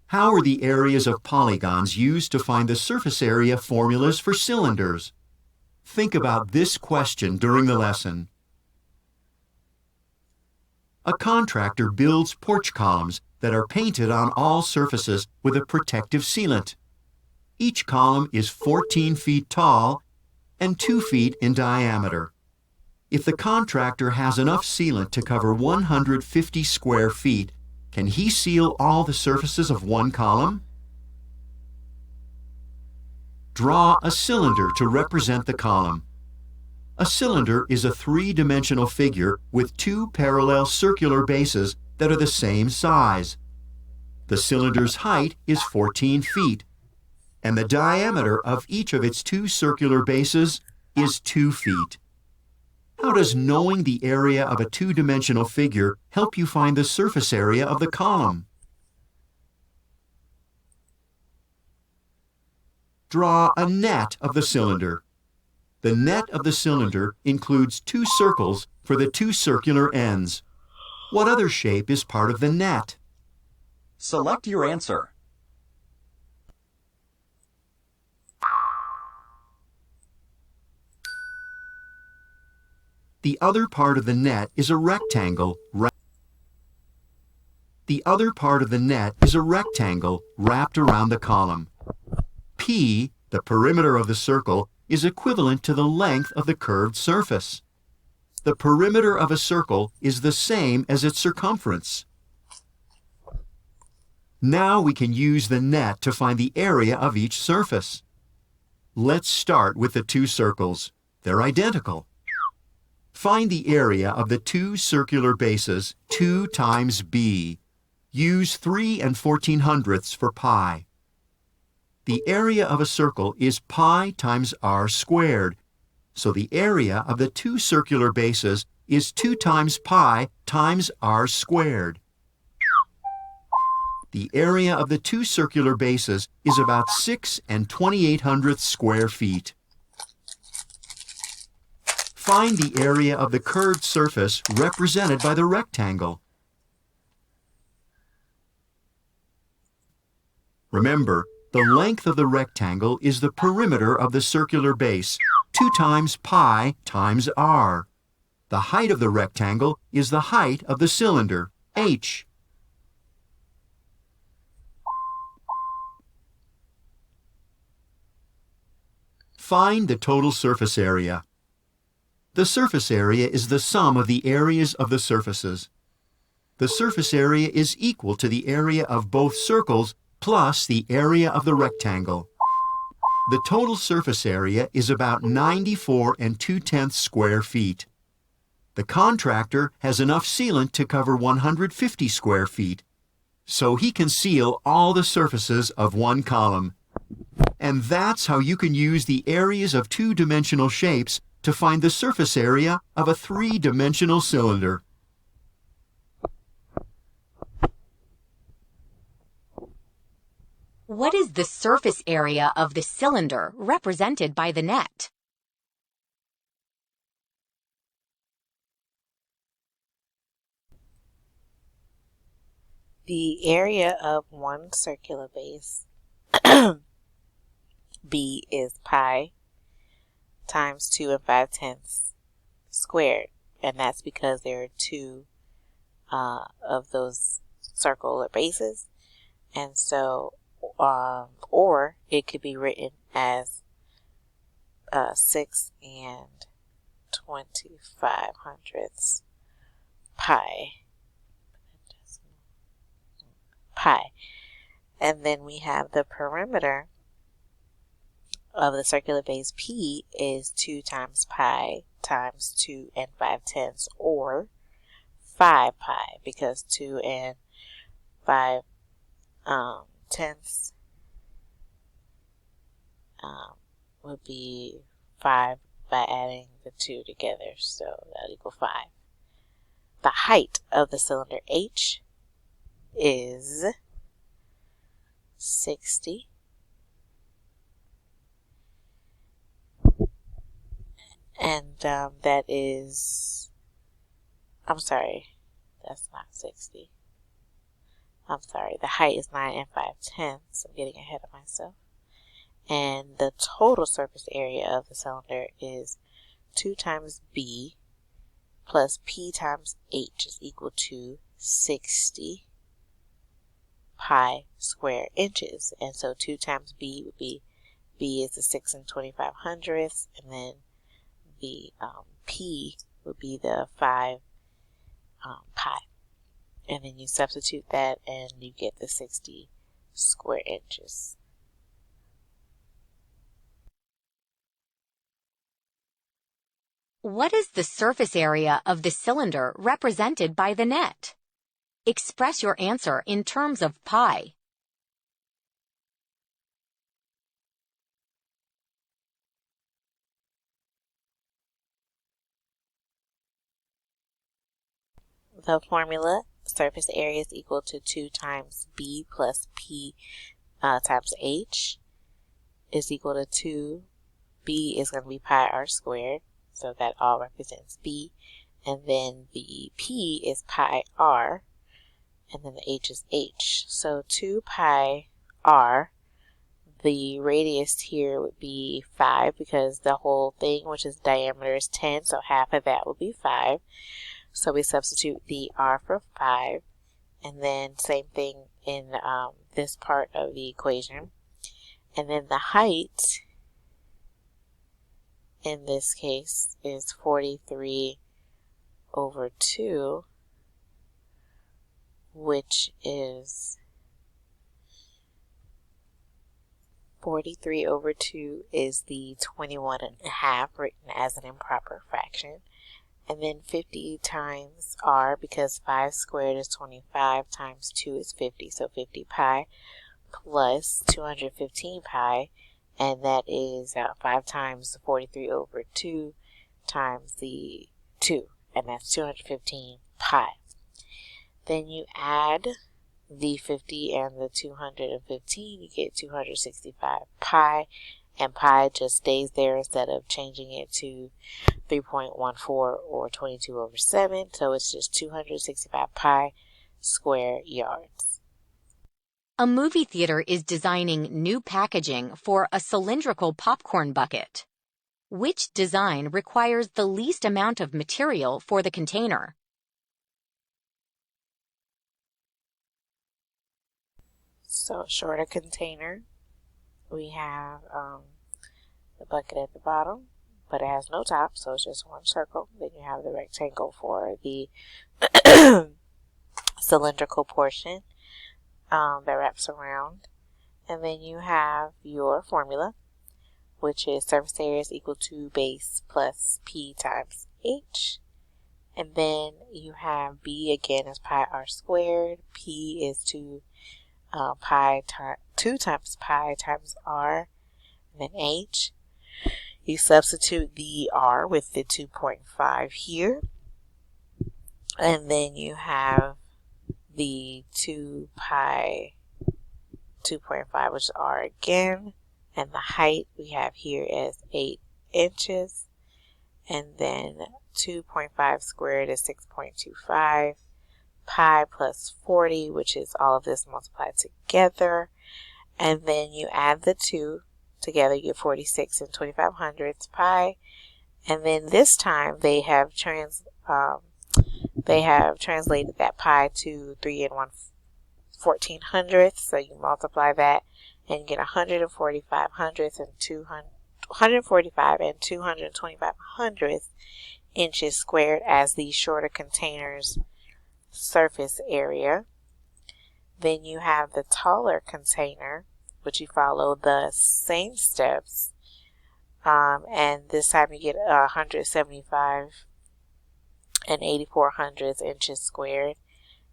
How are the areas of polygons used to find the surface area formulas for cylinders? Think about this question during the lesson. A contractor builds porch columns that are painted on all surfaces with a protective sealant. Each column is 14 feet tall and 2 feet in diameter. If the contractor has enough sealant to cover 150 square feet, can he seal all the surfaces of one column? Draw a cylinder to represent the column. A cylinder is a three-dimensional figure with two parallel circular bases that are the same size. The cylinder's height is 14 feet, and the diameter of each of its two circular bases is 2 feet. How does knowing the area of a two-dimensional figure help you find the surface area of the column? Draw a net of the cylinder. The net of the cylinder includes two circles for the two circular ends. What other shape is part of the net? Select your answer. The other part of the net is a rectangle. The other part of the net is a rectangle wrapped around the column. P, the perimeter of the circle, is equivalent to the length of the curved surface. The perimeter of a circle is the same as its circumference. Now we can use the net to find the area of each surface. Let's start with the two circles. They're identical. Find the area of the two circular bases, 2 times b. Use 3 14/100ths for pi. The area of a circle is pi times r squared, so the area of the two circular bases is 2 times pi times r squared. The area of the two circular bases is about 6 28/100ths square feet. Find the area of the curved surface represented by the rectangle. Remember, the length of the rectangle is the perimeter of the circular base, 2 times pi times r. The height of the rectangle is the height of the cylinder, h. Find the total surface area. The surface area is the sum of the areas of the surfaces. The surface area is equal to the area of both circles plus the area of the rectangle. The total surface area is about 94 2/10 square feet. The contractor has enough sealant to cover 150 square feet, so he can seal all the surfaces of one column. And that's how you can use the areas of two-dimensional shapes to find the surface area of a three-dimensional cylinder. What is the surface area of the cylinder represented by the net? The area of one circular base, B, is pi times 2 5/10 squared, and that's because there are two of those circular bases, and so or it could be written as 6 25/100ths pi. And then we have the perimeter of the circular base P is 2 times pi times 2 5/10, or 5 pi, because 2 5/10 would be 5 by adding the 2 together, so that'll equal 5. The height of the cylinder H is 60. And that is, I'm sorry, that's not 60. I'm sorry, the height is 9 5/10. I'm getting ahead of myself. And the total surface area of the cylinder is 2 times B plus P times H is equal to 60 pi square inches. And so 2 times B would be, B is the 6 25/100ths, and then the P would be the 5 pi. And then you substitute that and you get the 60 square inches. What is the surface area of the cylinder represented by the net? Express your answer in terms of pi. The formula, surface area is equal to 2 times B plus P times H is equal to 2. B is going to be pi r squared, so that all represents B. And then the P is pi r, and then the H is H. So 2 pi r, the radius here would be 5 because the whole thing, which is diameter, is 10, so half of that would be 5. So we substitute the r for 5, and then same thing in this part of the equation. And then the height in this case is 43 over 2, which is 43 over 2 is the 21.5 written as an improper fraction. And then 50 times r, because 5 squared is 25 times 2 is 50, so 50 pi plus 215 pi, and that is 5 times 43 over 2 times the 2, and that's 215 pi. Then you add the 50 and the 215, you get 265 pi, and pi just stays there instead of changing it to 3.14 or 22 over 7, so it's just 265 pi square yards. A movie theater is designing new packaging for a cylindrical popcorn bucket. Which design requires the least amount of material for the container? So shorter container, we have the bucket at the bottom, but it has no top, so it's just one circle. Then you have the rectangle for the cylindrical portion that wraps around. And then you have your formula, which is surface area is equal to base plus P times H. And then you have B again is pi r squared. P is 2 times pi times r. And then H. You substitute the r with the 2.5 here. And then you have the 2 pi 2.5, which is r again. And the height we have here is 8 inches. And then 2.5 squared is 6.25. Pi plus 40, which is all of this multiplied together. And then you add the 2 together, you get 46 and 25/100ths pi. And then this time they have translated that pi to 3 1/1400ths. So you multiply that and you get 145/100ths and 145 and 225/100ths inches squared as the shorter container's surface area. Then you have the taller container, which you follow the same steps, and this time you get 175 and 84/100ths inches squared.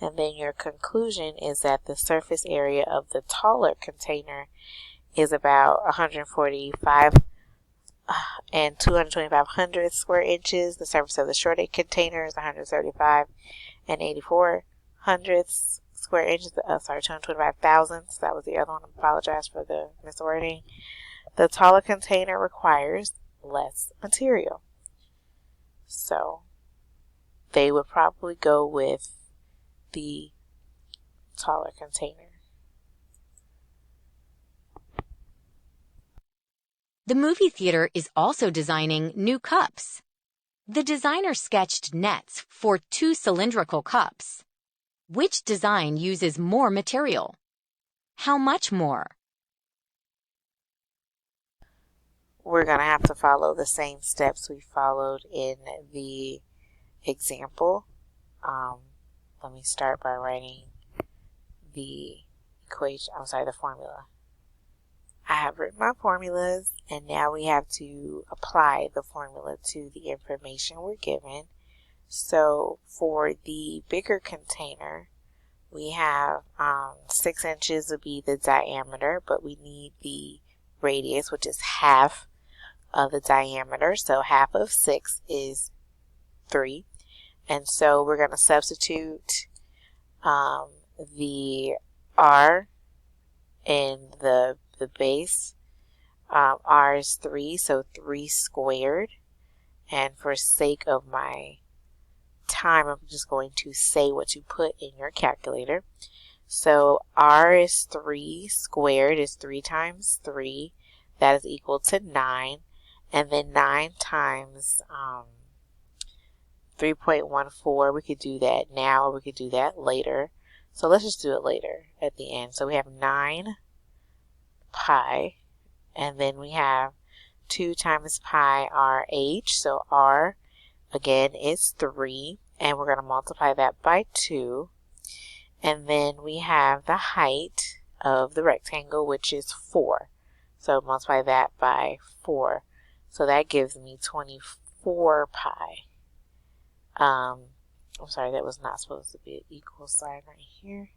And then your conclusion is that the surface area of the taller container is about 145 and 225/100ths square inches. The surface of the shorter container is 175 and 84/100ths square inches. 225 thousandths. That was the other one. I apologize for the miswording. The taller container requires less material. So they would probably go with the taller container. The movie theater is also designing new cups. The designer sketched nets for 2 cylindrical cups. Which design uses more material? How much more? We're going to have to follow the same steps we followed in the example. Let me start by writing the formula. I have written my formulas, and now we have to apply the formula to the information we're given. So for the bigger container, we have 6 inches would be the diameter, but we need the radius, which is half of the diameter. So half of 6 is 3. And so we're going to substitute the R in the base. R is 3, so 3 squared. And for sake of my time, I'm just going to say what you put in your calculator. So R is 3 squared is 3 times 3. That is equal to 9. And then 9 times 3.14, we could do that now or we could do that later. So let's just do it later at the end. So we have 9 pi, and then we have 2 times pi RH. So R again is 3, and we're going to multiply that by 2. And then we have the height of the rectangle, which is 4. So multiply that by 4. So that gives me 24 pi. I'm sorry, that was not supposed to be an equal sign right here.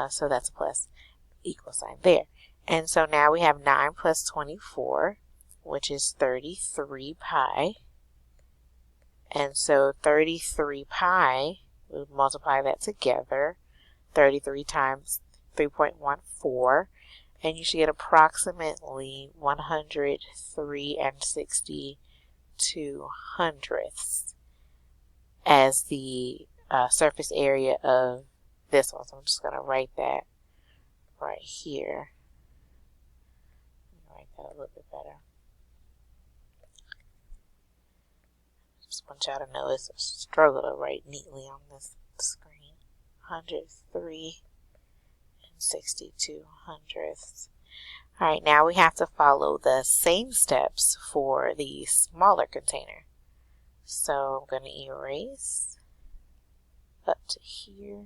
So that's a plus equal sign there. And so now we have 9 plus 24, which is 33 pi. And so 33 pi, we multiply that together, 33 times 3.14, and you should get approximately 103 62 hundredths as the surface area of this one. So I'm just going to write that right here. Write that a little bit better. Just want y'all to know it's a struggle to write neatly on this screen. 103 62 hundredths. Alright, now we have to follow the same steps for the smaller container. So I'm going to erase up to here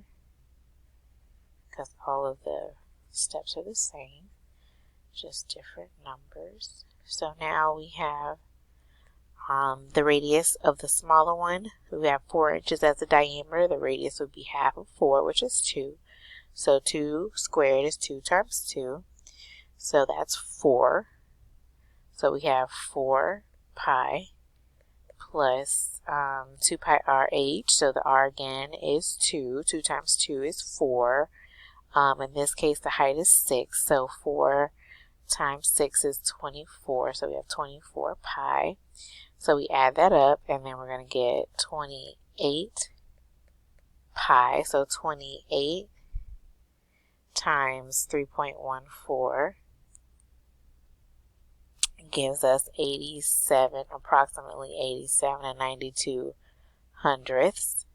because all of the steps are the same, just different numbers. So now we have the radius of the smaller one. We have 4 inches as the diameter. The radius would be half of 4, which is 2. So 2 squared is 2 times 2. So that's 4. So we have 4 pi plus 2 pi RH. So the R again is 2. 2 times 2 is 4. In this case, the height is 6. So 4 times 6 is 24. So we have 24 pi. So we add that up, and then we're going to get 28 pi. So 28 times 3.14 gives us 87, approximately 87 92 hundredths.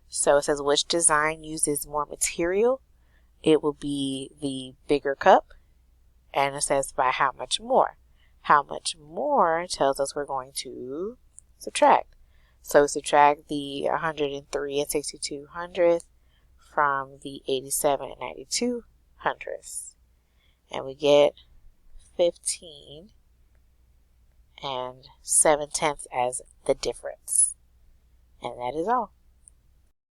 So it says which design uses more material? It will be the bigger cup, and it says by how much more. How much more tells us we're going to subtract. So subtract the 103 62 hundredths from the 87 92 hundredths. And we get 15 7/10 as the difference. And that is all.